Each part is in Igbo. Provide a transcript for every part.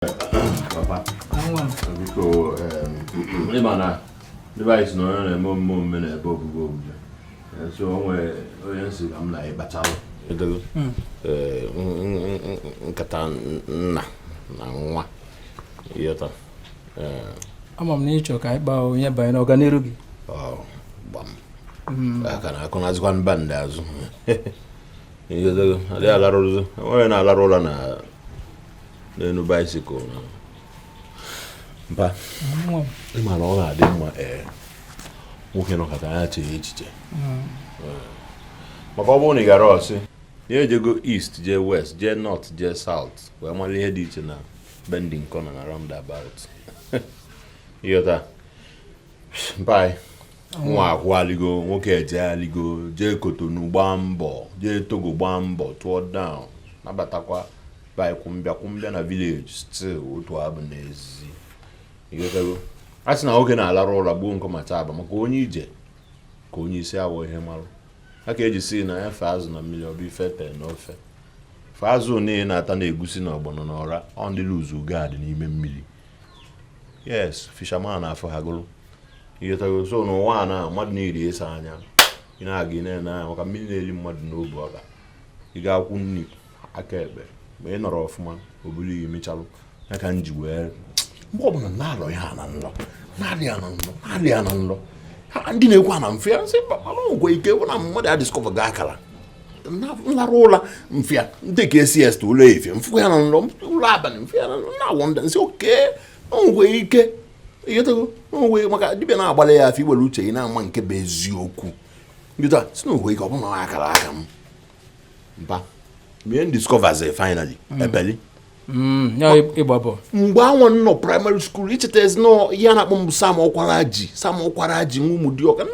Papa. Because Limana device no and a bob. So I'm like battle. Katan na nwa. Yota. I'm nature kai ba nya ba na organirugi. Oh, bam. Kana kuna zikwan banda azu. Yota ali ala rozo. Ona ala rola na no bicycle. Mpa. Ima no ga de mma nwoke no kata ya che echiche. Maka obo ni gara osi. Ye je go east, je west, je north, je south. We ma le di iche na bending corner around about. Yota. Mpa. Nwa akwaligo, nwoke eje aligo, je Kotonu gba mbọ, je Togo gba mbọ, toward down. Nabatakwa by kumbia na village still otu abu n'ezi. Igotego. Asi na oge na ala rola gbuo nko mataba maka onye ije ka onye isi awo ihe marụ. Aka eji si na ya faazụ na mmiri obi fete na ofe. Faazụ ni na ata na egusi na ogbono na ora on the lose guard n'ime mmiri. Yes, fisherman afọ hagolo. Igotego so no wa na mmadụ na-eri esa anya. Ina aga na maka mmiri na-eli mmadụ n'obu ọga. Ị ga-akwụ nni aka ebe. Ma ị nọrọ ọfụma obuli emechalụ aka nji wee mgbe ọbụla na-alọ ya na nlọ na-alị ya na nlọ ha ndị na-ekwu na mfịa sị papalụ ngwe ike bụ na mmadụ ya discover ga akara nlarụ ụla mfịa ndị ka esi to ụlọ efe mfụ ya na nlọ ụlọ abalị mfịa na wọnda nsị oke ngwe ike ịghọtago ngwe maka dibịa na-agbalị ya afọ iwere uche ị na-ama nke bụ eziokwu ngịta si na ngwe ike ọ bụ na akara aka m mpa me discovers finally ebeli ya Igbo mgbe anwa nọ primary school ichetes no ya na akpọ Sam Okwara ji nwu di ọka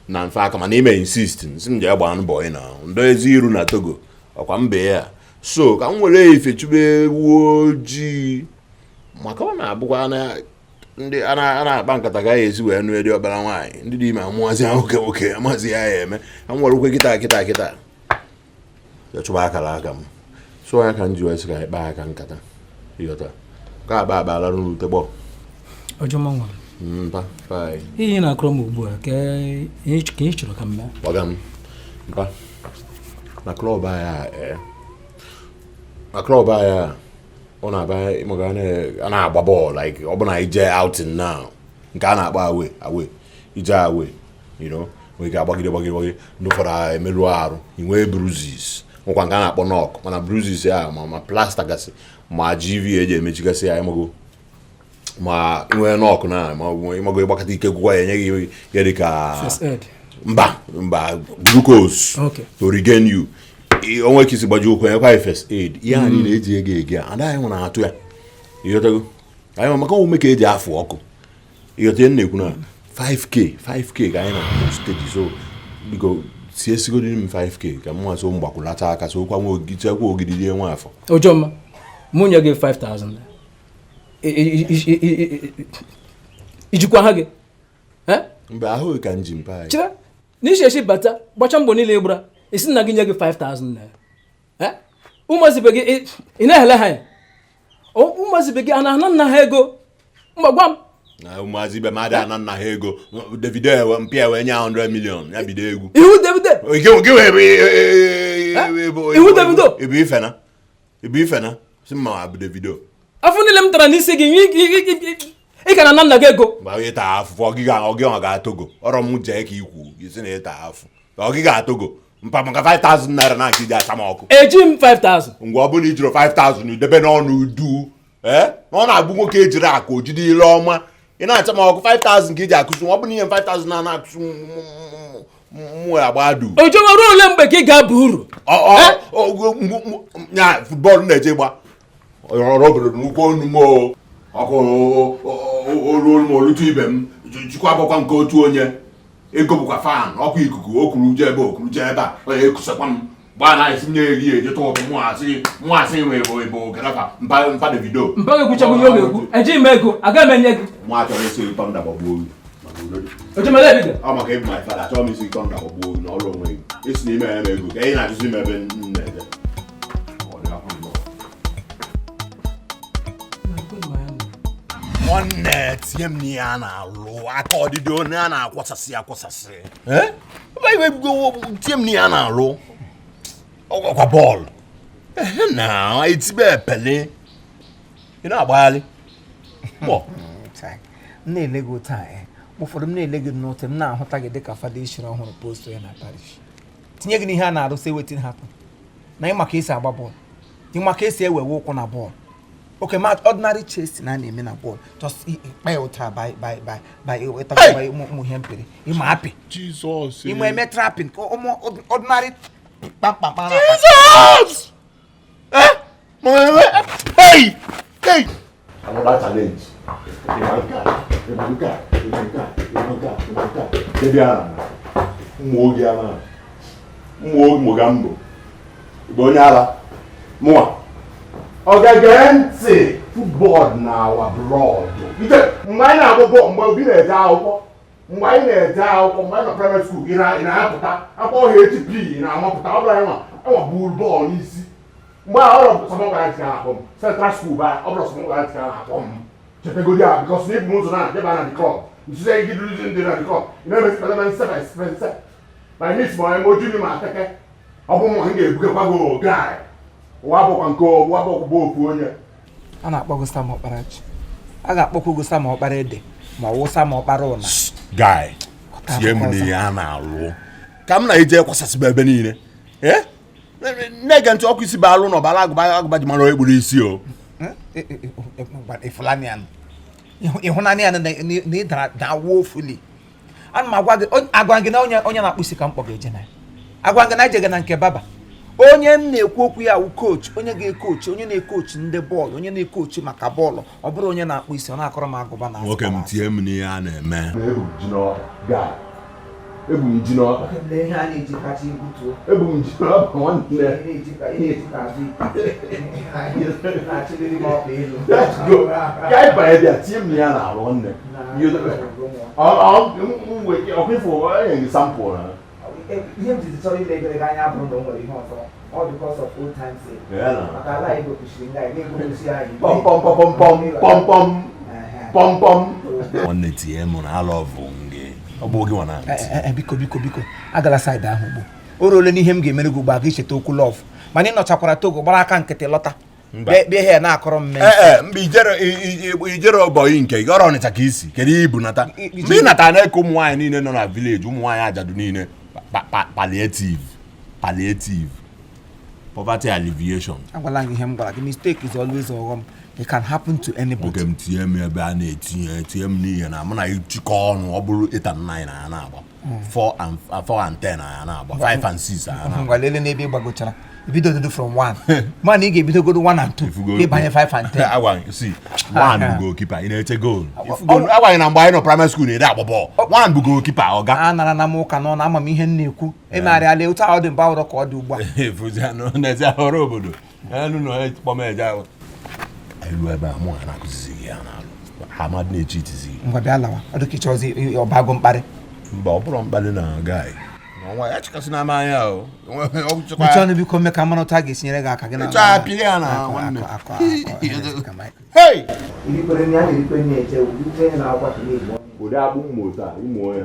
na mfa aka mana ime insist nsi nje agba mbọ na ndo ezi iru na Togo ọkwa mbe ya so ka m were ife chube woji maka ọ na-abụkwa na ndị ana akpa nkata ga ezi wee nụ edi ọbara nwaanyị ndị dị ime amụazi oke amazi ya eme ka m were ukwe kita ya chụba akara aka m so ya ka m ji wee sị ka ịkpa aka nkata ịghọta ka aba ala n'ute gbọ ọjọọ nwa mpa pai ihe na akọrọ m ugbu a ka ị chọrọ ka m mee gbaga m mpa na klọb aya ọ na-aba ịmaga a na-agba bọọlụ like ọ bụ na ije outing now nke a na-akpọ away ije away you know we ga gbagide ndị ụfọdụ emerụ arụ inwe bruises nkwa nke a na-akpọ knock mana bruises ya ma plaster gasị ma GV eji emechigasị ya ịmago ma inwe knock na ma ịmago ịgbakọta ike gwụgwa ya enyeghị ya dịka mba glucose to regain you onwe ka isi gbaji okwu enyekwa first aid ihe anyị na-eji ege a anaghị nwere atụ ya ịghọtago anyị maka omume ka eji afụ ọkụ ịghọta na-ekwu na 5k ka anyị na stage so biko si esigo dị m 5k ka mwa so mgbakwulata aka so kwa nwogichekwa ogidi die nwa afọ ojoma munye gị 5000 ijikwa ha gị mgbe ahụ ka nji mpa anyị chere n'isheshi bata gbacha mbọ niile gbura isi na gị nye gị 5000 ụmụazibe gị ị na-ehele ha ya ụmụazibe gị ana nna ha ego mgbagwa m na ụmụazibe ma ada nna ha ego Davido mpịa wee nye 100 million ya bido egwu ihu Davido ihu Davido ibu ifena si mma abụ Davido afọ niile m tara n'isi gị ị ka na nna gị ego ma onye taa afụ ọgịga ga-atogo ọrọ m jee ka ikwu isi na ịta afụ ọgịga atogo mpa maka 5000 naira na aka iji acha m ọkụ eji m 5000 ngwa ọ bụla ijiro 5000 idebe n'ọnụ udu ọ na-abụ nwoke ejiri aka ojide ile ọma ị na-acha m ọkụ 5000 ka iji akụsụ ọ bụ na ihe 5000 na-akụsụ mwe agbadu ojoma ruo ole mgbe ka ị ga-aba uru ya futbọọlụ na-eje gba ọrụ obodo n'ụkwụ onu m ọkụ olu m olutu ibe m jikwa agbakwa nke otu onye ego bụkwa fan ọkụ ikuku okwuru je ebe a onye ekusakwa m gbaa na esi nye eri eje tụ ụtụ mụasị nwe ebo garafa mpa Davido mpa ga-ekwuchakwu ihe ọ ga-ekwu ejighị m ego aga m enye gị mụ achọrọ isi tọnda gbagbuo oyi ọ maka ịbụ my father achọrọ m isi tọnda gbagbuo oyi na ọrụ onwe gị esi n'ime ya m ego ka ị na-achụzi m ebe m na-eje One tie m ni ana alụ aka ọdịdị onye a na-akwasasị eh why go tie m ni ana alụ ọgwa bọọlụ na itibe epele ị na-agbaghalị mọ na-ele gị taa ụfọdụ m na-ele gị n'ote m na-ahụta gị dịka fada ishiri ọhụrụ post ya na parish tinye gị n'ihe a na-arụsị wetin happen na ịma ka esi agba bọọlụ ịma ka esi ewewe ụkwụ na bọọlụ okay ma ordinary chase na na-eme na bọọlụ just kpa ya ụta by ụmụ ihe mpere ịma apị Jesus ịma eme trapping ordinary kpamkpam Jesus hey another challenge Imanka. Kedia. Mogiana. Mogambo. Bonyala. Moi. Ogagente. Football now abroad. Mine abo mbo bi na eja akwụkwọ. Mgbe na eja akwụkwọ, mgbe na private school ina apụta. Akpọ HP ina amapụta. Ọ bụla enwa bull ball n'isi. Mgbe ọrụ sọmọ gara tika akpọ. Central school ba, ọ bụla sọmọ gara tika akpọ. Chepegodia because if moves na get ban at the club. You say you losing dinner at the club. You know me spend my miss my emoji ni ma keke. Obo mo nge buke kwago guy. Wa bo kwanko, wa bo bo fu onye. Ana akpọ Gusta ma ọkparachi. A ga-akpọkwa Gusta ma ọkpara ede ma wụsa ma ọkpara ụna. Guy. Tie m ni ya na alụ. Ka m na eje kwasasị ebe niile. Nege ntị ọkụ isi ba alụ no bala agụba ji mara egburu isi o. Ifulanian. Ihunanian na idara da woefully. Ana m agwa gị na onye na-akpụ isi ka mkpọ ga-eje na. Agwa gị na ejege na nke baba. Onye m na-ekwu okwu ya wu coach, onye ga-ekoach, onye na-ekoach ndị bọọlụ, onye na-ekoach maka bọọlụ. Ọ bụrụ onye na-akpụ isi ọ na-akọrọ m agụba na. Nwoke m tie m n'ihe a na-eme. Ebu njino. Ihe a na-eji kacha ibutuo. Ebu njino nwanne. Guy by the team ni ana alụ nne. Ọkụfụ onye sample na. Ihe m ji chọrọ ile gị anya bụrụ na o nwere ihe ọzọ. All because of old times. Maka ala Igbo kwụsịrị nga Igbo kwụsị anyị. Pom. Nwanne tie m na alọvụ nge. Ọ bụ oge nwana. Biko. Agala side ahụ ugbu. O ruole n'ihe m ga-emere gị ugbu a ga-echeta okwu love. Mana ị nọchakwara Togo gbara aka nkịtị lọta. Bịa ihe na-akọrọ mme. Mgbe ijere ọbọyị nke gị ọrụ Ọnịcha ka isi kedu ibu nata. Mgbe ị nata na-eke ụmụ nwaanyị niile nọ na village ụmụ nwaanyị ajadu niile palliative poverty alleviation. Agwala gị ihe m gwara gị mistake is always ọghọm. It can happen to anybody. Oke m tie m ebe a na-etinye m n'ihe na mụ na ịchịkọ ọnụ ọ bụrụ 8 and 9 na ya na-agba 4 and 10 na ya na-agba 5 and 6 na ya na-agba. Ngwa lele n'ebe ị gbagochara ibido dodo from 1 man ị ga-ebidogodo 1 and 2 ịbanye 5 and 10. Agwa see 1 bụ goalkeeper ị na-eche goal. Agwa na mgbe anyị nọ primary school na-ede agba bọọlụ 1 bụ goalkeeper ọga. A nara na m ụka nọ na ama m ihe m na-ekwu emegharịala otu ahụ dị mba ụrọ ka ọ dị ugbu a. Efuzianụ n'ezi ọrụ obodo elu nọ ekpọm eje ahụ elu ebe a mụ na akụzizi gị ya na-alụ ha mmadụ na-echi itizi. Ngwa bịa lawa ọ dịka ịchọzi ọbago mkparị. Mba ọ bụrụ mkparị na guy nwa ya chịkasị n'ama anya o. Mechọ ọnụ biko mme ka mmanụ otu a ga-esinyere gị aka gị na apịrị ya na nwanne. Ụdị akpụ mmụta ịmụ ya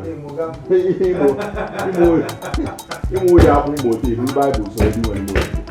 ịmụ ya akpụ mmụta ibu Baịbụl sọ ndị nwere mmụta